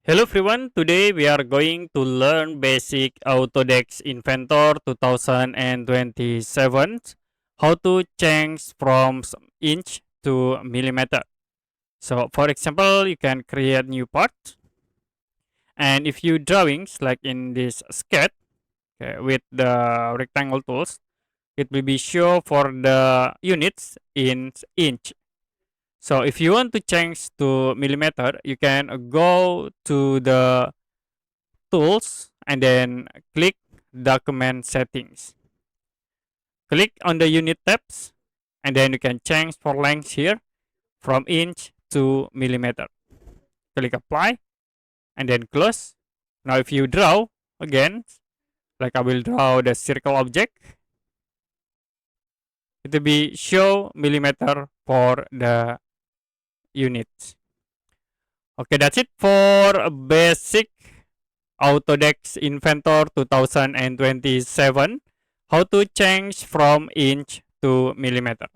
Hello everyone, today we are going to learn basic Autodesk Inventor 2027, how to change from inch to millimeter. So for example, you can create new part, and if you drawings like in this sketch, okay, with the rectangle tools, it will be show for the units in inch. So if you want to change to millimeter, you can go to the tools and then click document settings. Click on the unit tabs and then you can change for length here from inch to millimeter. Click apply and then close. Now if you draw again, like I will draw the circle object, it will be show millimeter for the units. Okay, that's it for basic Autodesk Inventor 2027. How to change from inch to millimeter.